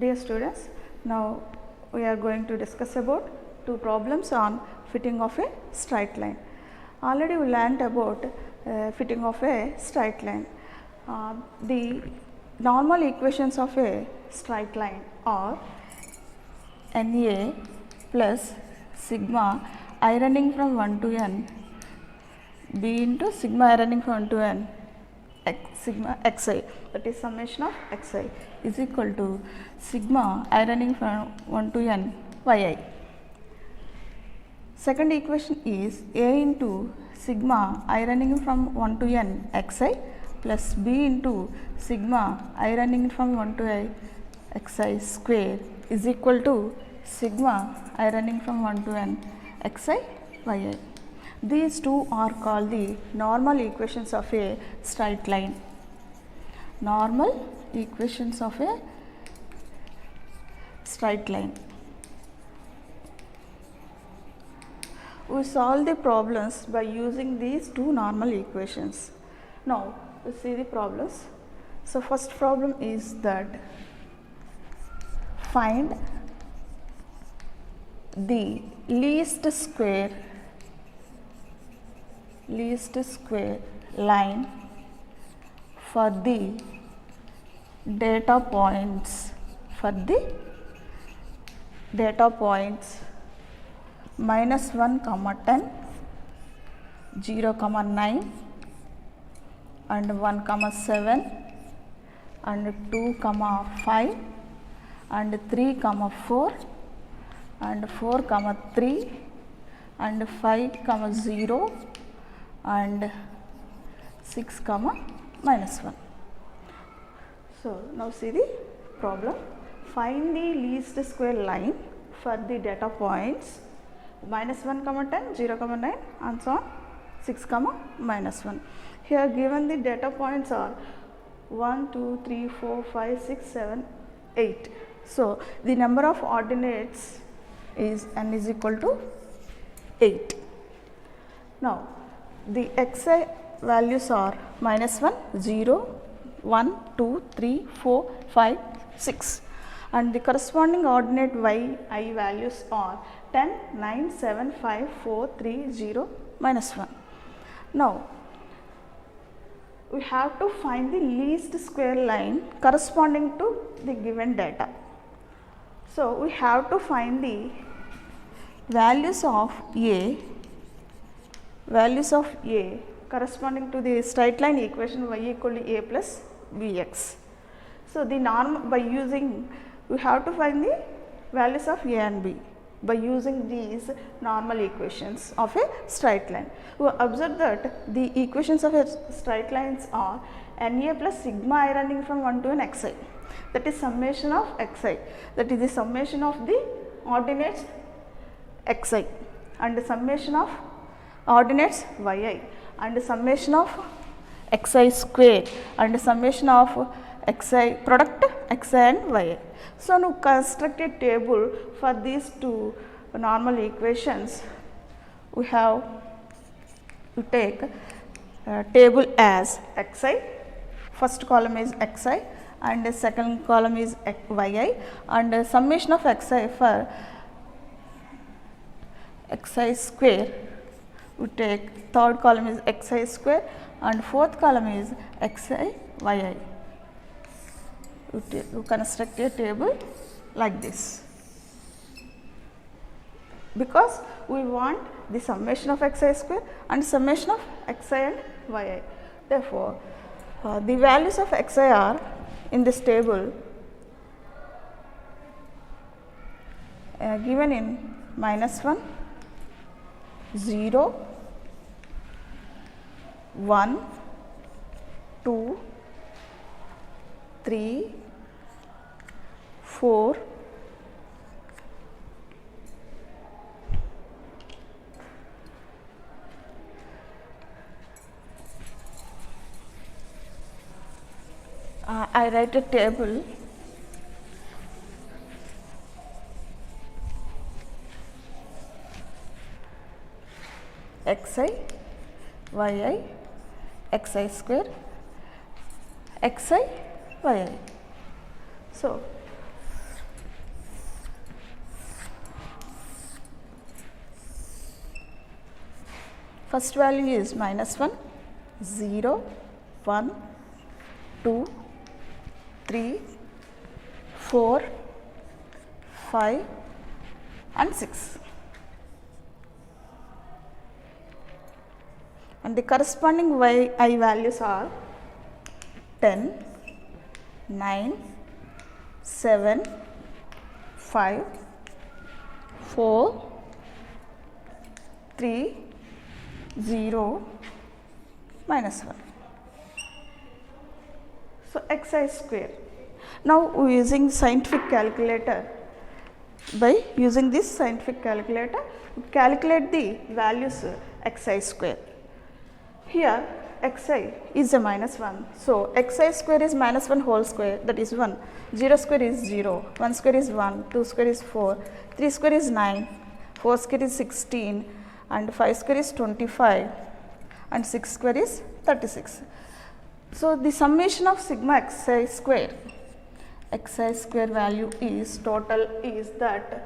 Dear students, now we are going to discuss about two problems on fitting of a straight line. Already we learnt about fitting of a straight line. The normal equations of a straight line are NA plus sigma I running from 1 to n B into sigma I running from 1 to n sigma xi, that is summation of xi is equal to sigma I running from 1 to n yi. Second equation is A into sigma I running from 1 to n xi plus B into sigma I running from 1 to I xi square is equal to sigma I running from 1 to n xi yi. These two are called the normal equations of a straight line. Normal equations of a straight line. We solve the problems by using these two normal equations. Now, we see the problems. So, first problem is that find the least square line for the data points minus 1 comma 10, 0 comma 9 and 1 comma 7 and 2 comma 5 and 3 comma 4 and 4 comma 3 and 5 comma 0 and 6 comma minus 1. So, now see the problem. Find the least square line for the data points minus 1 comma 10, 0 comma 9 and so on 6 comma minus 1. Here given the data points are 1, 2, 3, 4, 5, 6, 7, 8. So, the number of ordinates is n is equal to 8. Now, the xi values are minus 1, 0, 1, 2, 3, 4, 5, 6 and the corresponding ordinate yi values are 10, 9, 7, 5, 4, 3, 0, minus 1. Now, we have to find the least square line corresponding to the given data. So, we have to find the values of A corresponding to the straight line equation y equal to a plus bx. So, the norm by using we have to find the values of a and b by using these normal equations of a straight line. We observe that the equations of a straight lines are Na plus sigma I running from 1 to n xi, that is summation of xi, that is the summation of the ordinates xi and the summation of ordinates yi and the summation of xi square and the summation of xi product xi and yi. So, now construct a table for these two normal equations. We have to take table as xi, first column is xi and the second column is yi and the summation of xi for xi square. We take third column is xi square and fourth column is xi yi. We construct a table like this because we want the summation of xi square and summation of xi and yi. Therefore, the values of xi are in this table given in minus 1, 0, 1, 2, 3, 4, 5. I write a table xi, yi, xi square, xi, yi. So, First value is minus 1, 0, 1, 2, 3, 4, 5 and 6. And the corresponding yi values are 10, 9, 7, 5, 4, 3, 0, minus 1. So, xi square. Now, we are using scientific calculator. By using this scientific calculator, we calculate the values xi square. Here xi is a minus 1. So, xi square is minus 1 whole square, that is 1, 0 square is 0, 1 square is 1, 2 square is 4, 3 square is 9, 4 square is 16 and 5 square is 25 and 6 square is 36. So, the summation of sigma xi square value is total is that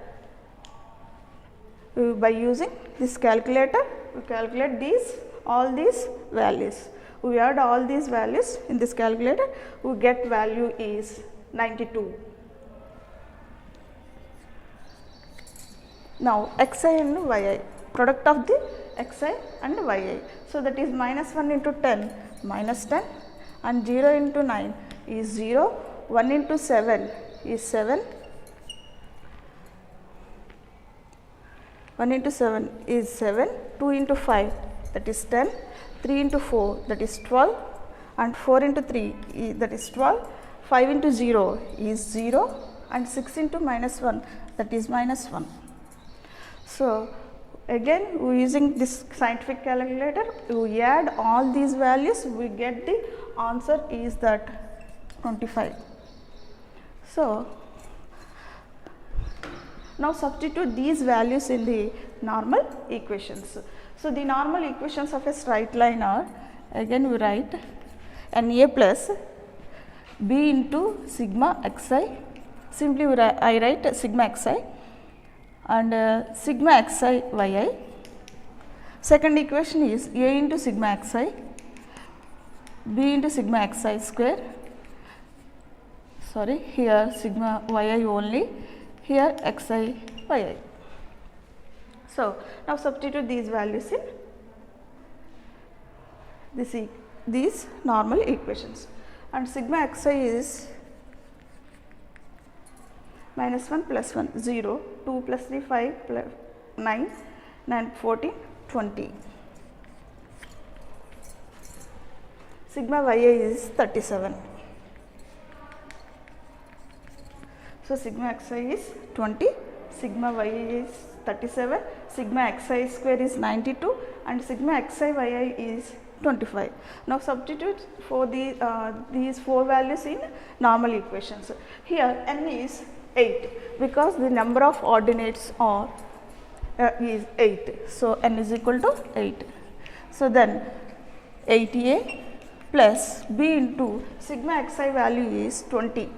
by using this calculator we calculate all these values. We add all these values in this calculator, we get value is 92. Now, xi and yi, product of the xi and yi. So, that is minus 1 into 10 minus 10 and 0 into 9 is 0, 1 into 7 is 7, 1 into 7 is 7, 2 into 5 that is 10, 3 into 4 that is 12 and 4 into 3 that is 12, 5 into 0 is 0 and 6 into minus 1 that is minus 1. So, again we using this scientific calculator, we add all these values, we get the answer is that 25. So, now substitute these values in the normal equations. So, the normal equations of a straight line are, again we write Na plus b into sigma xi, simply I write sigma xi and sigma xi yi. Second equation is a into sigma xi, b into sigma xi square, sorry here sigma yi only, here xi yi. So, now substitute these values in these normal equations and sigma xi is minus 1 plus 1 0, 2 plus 3 5 plus 9, 9 14 20. Sigma yi is 37. So, sigma xi is 20, sigma yi is 37, sigma xi square is 92 and sigma xi yi is 25. Now, substitute for these 4 values in normal equations. Here n is 8 because the number of ordinates are is 8. So, n is equal to 8. So, then 8a plus b into sigma xi value is 20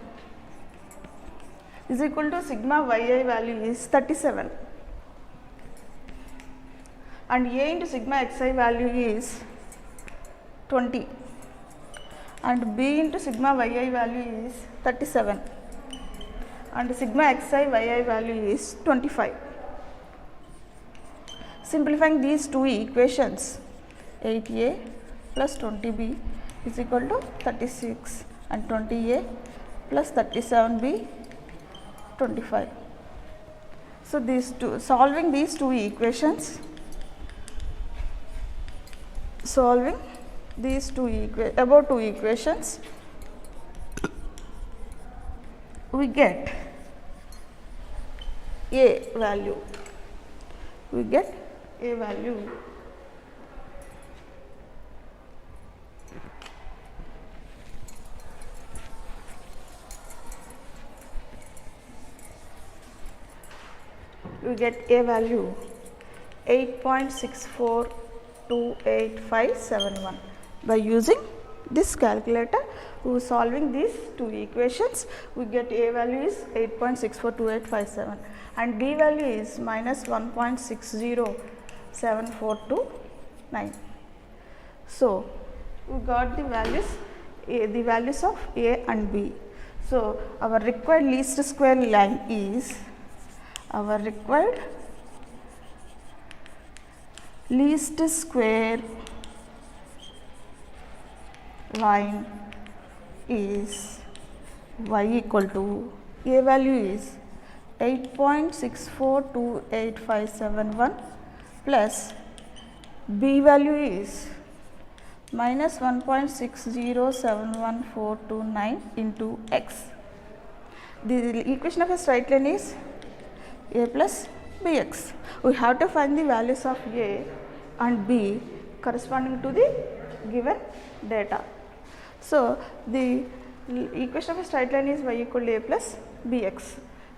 is equal to sigma yi value is 37 and a into sigma xi value is 20 and b into sigma yi value is 37 and sigma xi yi value is 25. Simplifying these two equations, 8a plus 20b is equal to 36 and 20a plus 37b 25. So, solving these two equations, above two equations, we get a value, we get a value 8.642857 by using this calculator. We solving these two equations, we get a value is 8.642857 and b value is minus 1.60742 9. So we got the values of A and B. So our required least square line is least square line is y equal to A value is 8.642857 plus B value is minus 1.6071429 into x. The equation of a straight line is A plus bx. We have to find the values of A and B corresponding to the given data. So the equation of a straight line is y equal to A plus bx.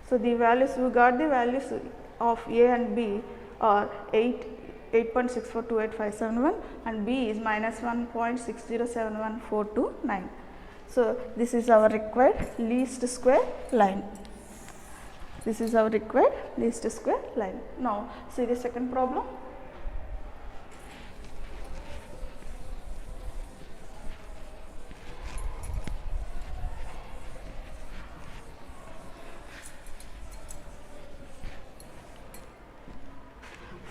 So the values, we got the values of A and B are 8.642857 and B is minus 1.6071429. So this is our required least square line. This is our required least square line. Now see the second problem.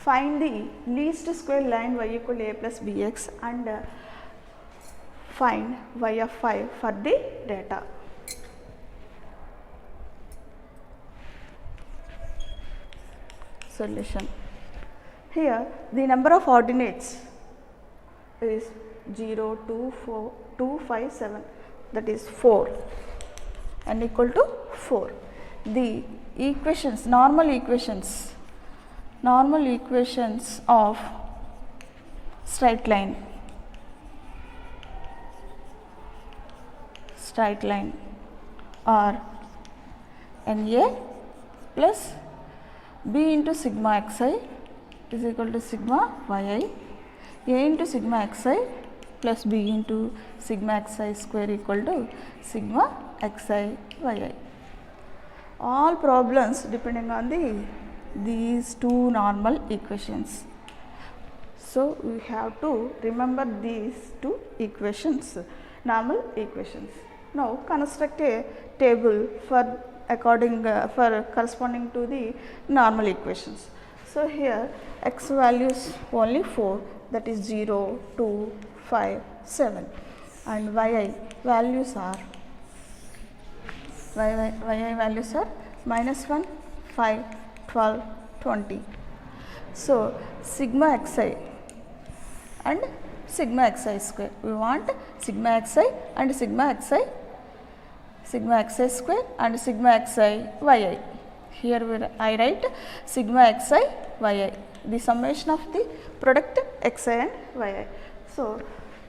Find the least square line y equal to A plus bx and find y of 5 for the data. Solution. Here the number of ordinates is 0, 2, 4, 2, 5, 7, that is 4 and equal to 4. The equations, normal equations of straight line are NA plus B into sigma xi is equal to sigma yi, A into sigma xi plus B into sigma xi square equal to sigma xi yi. All problems depending on these two normal equations. So we have to remember these two equations, normal equations. Now construct a table for corresponding to the normal equations. So here x values only 4, that is 0, 2, 5, 7 and yi values are minus 1, 5, 12, 20. So sigma xi and sigma xi square. We want sigma xi and sigma xi square and sigma xi yi. Here I write sigma xi yi, the summation of the product xi and yi. So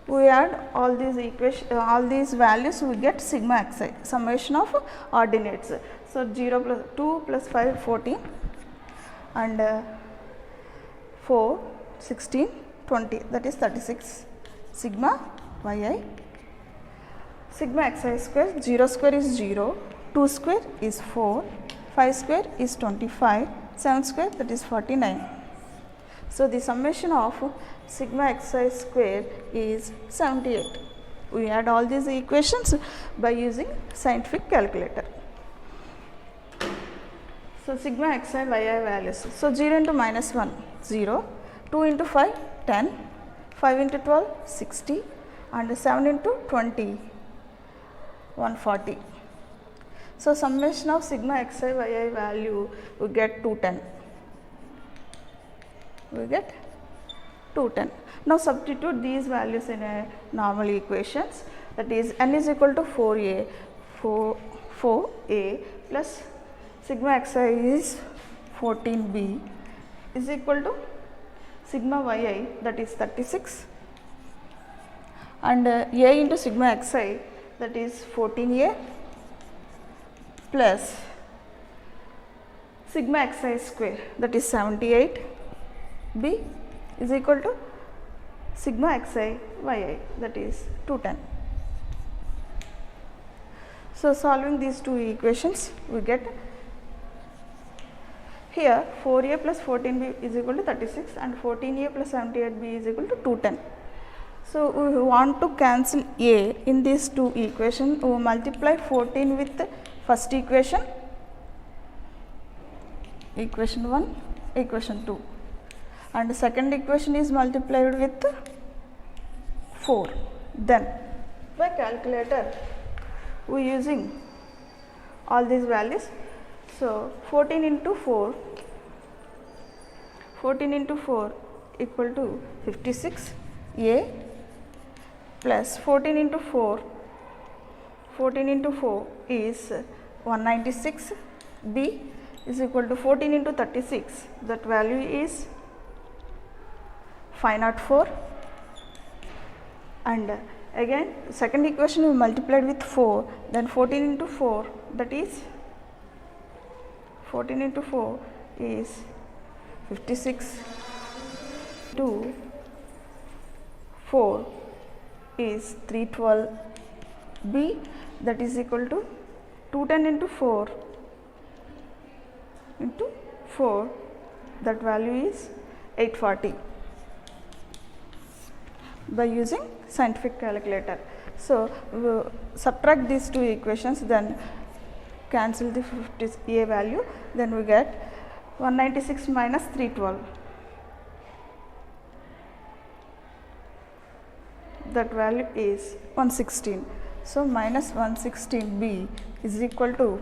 we add all these values, we get sigma xi, summation of ordinates. So 0 plus 2 plus 5 14 and 4 16 20, that is 36 sigma yi. Sigma xi square, 0 square is 0, 2 square is 4, 5 square is 25, 7 square that is 49. So the summation of sigma xi square is 78. We add all these equations by using scientific calculator. So sigma xi yi values. So 0 into minus 1 0, 2 into 5 10, 5 into 12 60 and 7 into 20 140. So summation of sigma xi yi value we get 210. Now substitute these values in a normal equations, that is n is equal to 4a plus sigma xi is 14b is equal to sigma yi, that is 36 and a into sigma xi, that is 14a plus sigma xi square, that is 78 b is equal to sigma xi yi, that is 210. So solving these two equations we get, here 4a plus 14b is equal to 36 and 14a plus 78b is equal to 210. So, we want to cancel a in these two equations. We multiply 14 with first equation, equation 1, equation 2, and the second equation is multiplied with 4. Then by calculator we using all these values. So, 14 into 4 equal to 56 a plus 14 into 4 is 196 b is equal to 14 into 36, that value is 504, and again second equation we multiplied with 4, then 14 into 4, that is 14 into 4 is 56 to 4 is 312 b, that is equal to 210 into 4 into 4, that value is 840 by using scientific calculator. So, we subtract these two equations, then cancel the 50 a value, then we get 196 minus 312, that value is 116. So, minus 116 b is equal to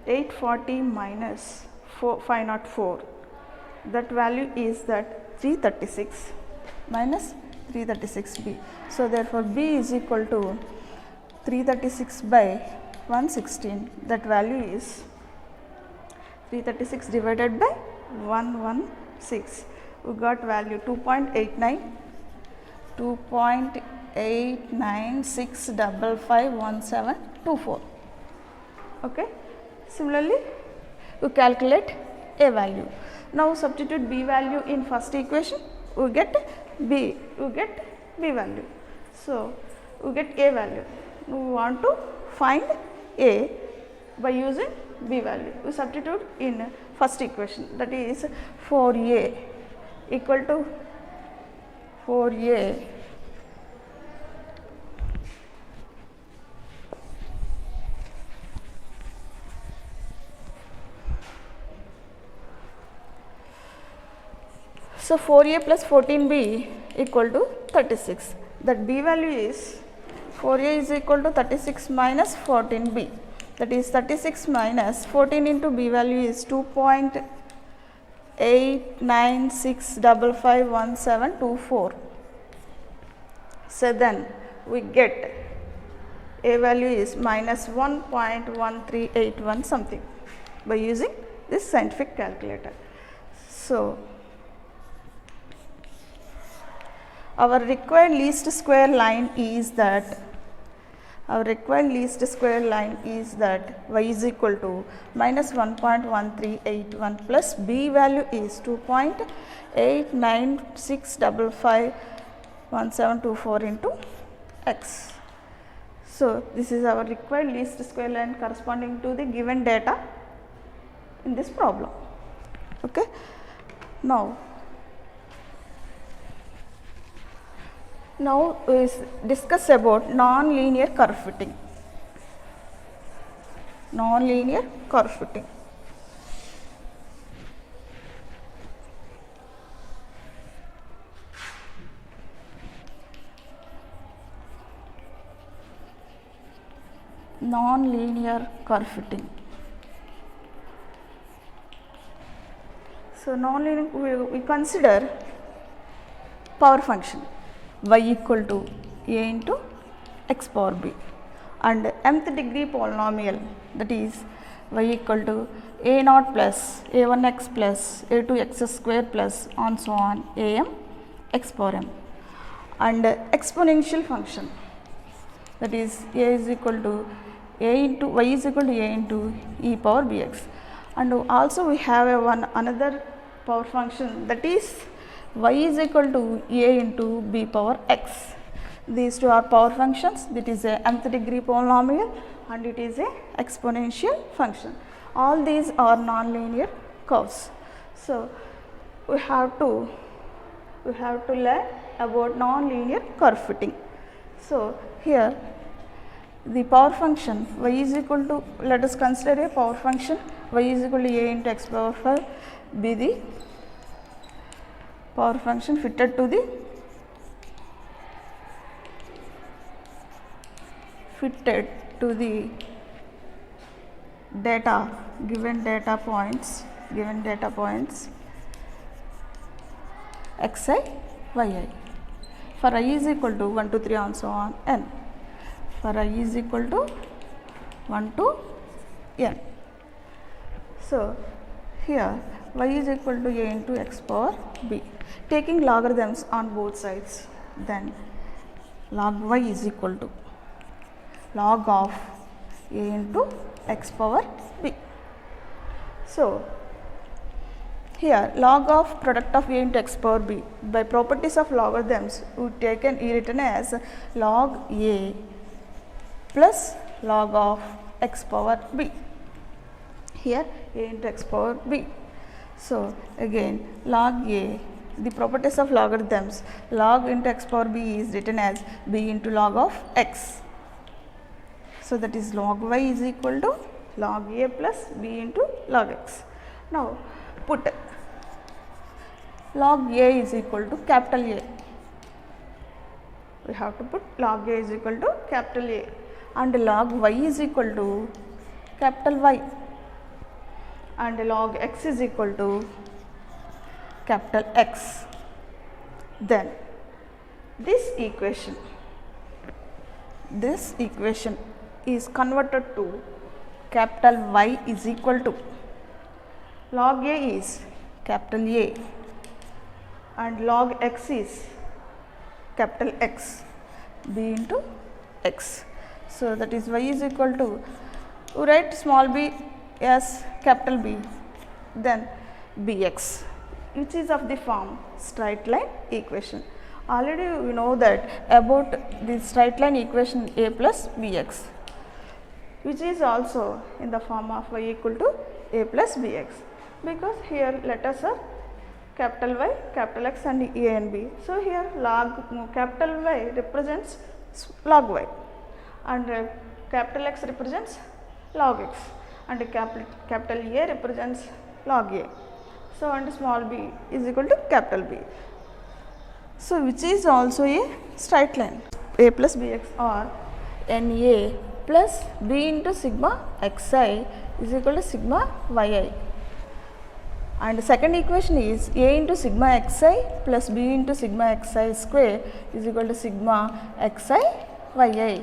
840 minus 504, that value is that 336 minus 336 b. So, therefore, b is equal to 336 by 116, that value is 336 divided by 116, we got value 2.8965551724. Okay. Similarly, we calculate a value. Now, substitute b value in first equation, we get b value. So, we get a value. We want to find a by using b value. We substitute in first equation, that is 4a equal to 4a so 4a plus 14b equal to 36, that b value is 4a is equal to 36 minus 14b, that is 36 minus 14 into b value is 2.8965551724. So, then we get a value is minus 1.1381 something by using this scientific calculator. So, our required least square line is that y is equal to minus 1.1381 plus b value is 2.8965551724 into x. So, this is our required least square line corresponding to the given data in this problem. Okay. Now we discuss about non-linear curve fitting. Non-linear curve fitting. Non-linear curve fitting. So, non-linear we consider power function y equal to a into x power b and mth degree polynomial, that is y equal to a naught plus a1x plus a2x square plus on so on am x power m, and exponential function, that is a is equal to a into y is equal to a into e power bx, and also we have another power function, that is y is equal to a into b power x. These two are power functions. That is a nth degree polynomial and it is a exponential function. All these are non-linear curves. So we have to learn about non-linear curve fitting. So here the power function y is equal to, let us consider a power function y is equal to a into x power 5 be the power function fitted to the data, given data points xi, yi, for I is equal to 1 to 3 and so on n, for I is equal to 1 to n. So here y is equal to a into x power b, taking logarithms on both sides, then log y is equal to log of a into x power b. So here log of product of a into x power b, by properties of logarithms we written as log a plus log of x power b, here a into x power b. So again log a, the properties of logarithms, log into x power b is written as b into log of x. So that is log y is equal to log a plus b into log x. Now put log a is equal to capital A. We have to put log a is equal to capital A, and log y is equal to capital Y, and log x is equal to capital X. Then this equation is converted to capital Y is equal to log a is capital A and log x is capital X, b into x. So that is y is equal to, we write small b as capital B, then bx, which is of the form straight line equation. Already we know that about the straight line equation a plus bx, which is also in the form of y equal to a plus bx, because here letters are capital Y, capital X and a and b. So here capital Y represents log y, and capital X represents log x, and capital A represents log a. So and small b is equal to capital B. So which is also a straight line, a plus bx, or na plus b into sigma xi is equal to sigma yi. And second equation is a into sigma xi plus b into sigma xi square is equal to sigma xi yi.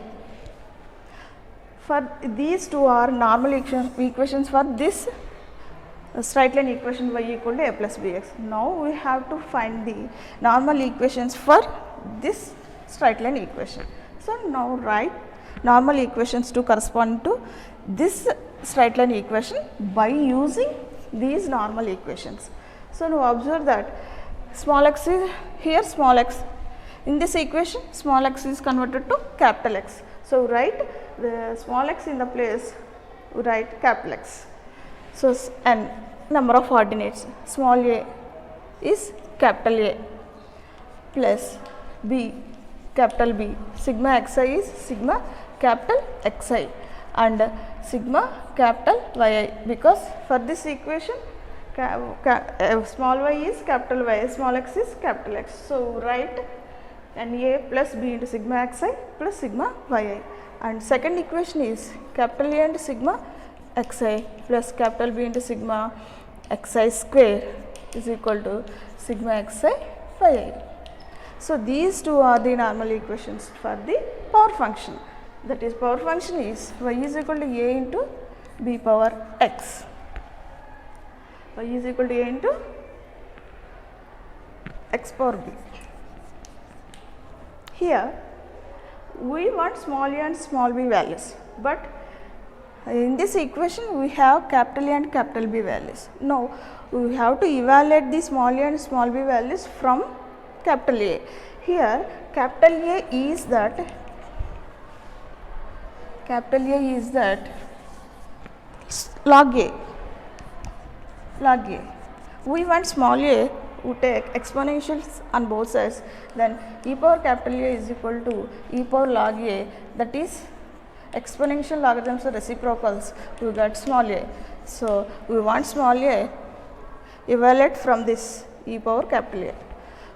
For these two are normal equations for this straight line equation y equal to a plus bx. Now we have to find the normal equations for this straight line equation. So now write normal equations to correspond to this straight line equation by using these normal equations. So now observe that small x is here, small x in this equation, small x is converted to capital X. So write the small x in the place, write capital X. So n number of ordinates, small a is capital A plus b capital B, sigma xi is sigma capital xi and sigma capital yi, because for this equation small y is capital Y, small x is capital X. So write Na plus b into sigma xi plus sigma yi, and second equation is capital A and sigma xi plus capital B into sigma xi square is equal to sigma xi yi. So these two are the normal equations for the power function. That is, power function is y is equal to a into b power x. Y is equal to a into x power b. Here we want small a and small b values, but in this equation we have capital A and capital B values. Now we have to evaluate the small a and small b values from capital A. Here capital A is that log a. Log a. We want small a, we take exponentials on both sides, then e power capital A is equal to e power log a, that is exponential logarithms are reciprocals, we got small a. So, we want small a, evaluate from this e power capital A.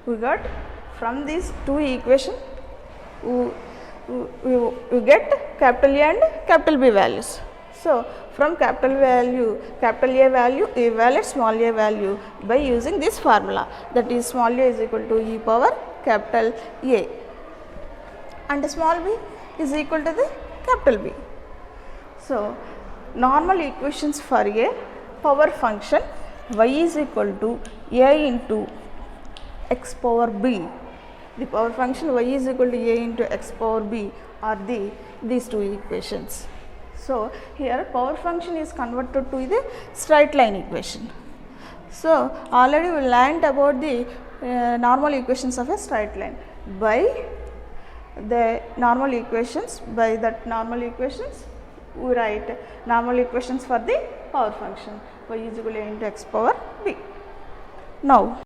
We got from these two equations, we get capital A and capital B values. So, from capital A value, evaluate small a value by using this formula, that is small a is equal to e power capital A and small b is equal to the capital B. So, normal equations for a power function y is equal to a into x power b. The power function y is equal to a into x power b are these two equations. So, here power function is converted to the straight line equation. So, already we learned about the normal equations of a straight line. By the normal equations, by that normal equations we write normal equations for the power function y is equal to a into x power b. Now,